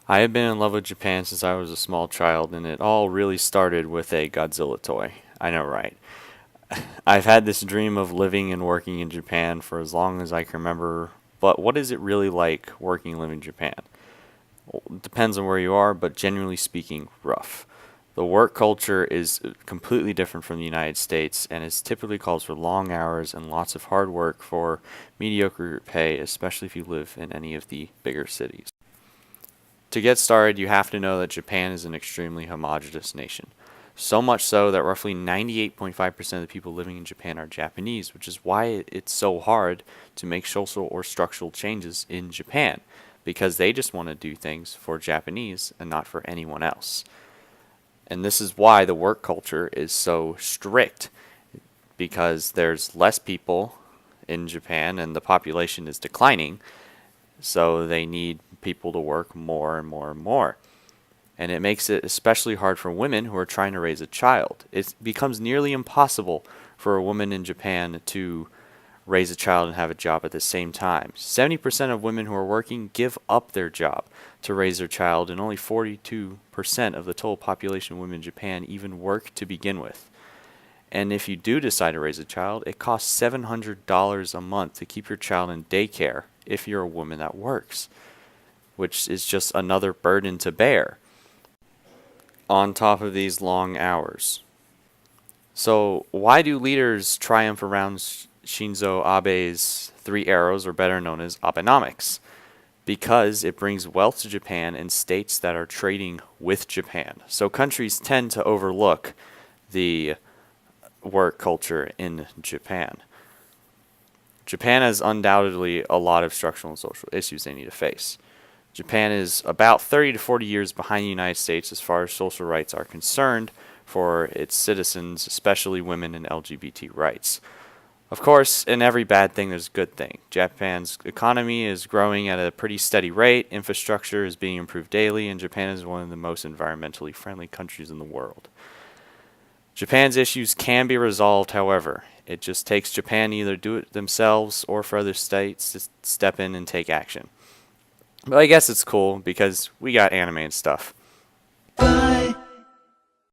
I have been in love with Japan since I was a small child, and it all really started with a Godzilla toy. I know, right? I've had this dream of living and working in Japan for as long as I can remember, but what is it really like working and living in Japan? Well, it depends on where you are, but generally speaking, rough. The work culture is completely different from the United States and is typically calls for long hours and lots of hard work for mediocre pay, especially if you live in any of the bigger cities. To get started, you have to know that Japan is an extremely homogeneous nation. So much so that roughly 98.5% of the people living in Japan are Japanese, which is why it's so hard to make social or structural changes in Japan, because they just want to do things for Japanese and not for anyone else. And this is why the work culture is so strict, because there's less people in Japan and the population is declining, so they need people to work more and more and more. And it makes it especially hard for women who are trying to raise a child. It becomes nearly impossible for a woman in Japan to raise a child and have a job at the same time. 70% of women who are working give up their job to raise their child, and only 42% of the total population of women in Japan even work to begin with. And if you do decide to raise a child, it costs $700 a month to keep your child in daycare if you're a woman that works, which is just another burden to bear on top of these long hours. So, why do leaders triumph around Shinzo Abe's three arrows, or better known as Abenomics? Because it brings wealth to Japan and states that are trading with Japan. So, countries tend to overlook the work culture in Japan. Japan has undoubtedly a lot of structural and social issues they need to face. Japan is about 30 to 40 years behind the United States as far as social rights are concerned for its citizens, especially women and LGBT rights. Of course, in every bad thing, there's a good thing. Japan's economy is growing at a pretty steady rate, infrastructure is being improved daily, and Japan is one of the most environmentally friendly countries in the world. Japan's issues can be resolved, however. It just takes Japan to either do it themselves or for other states to step in and take action. But I guess it's cool because we got anime and stuff.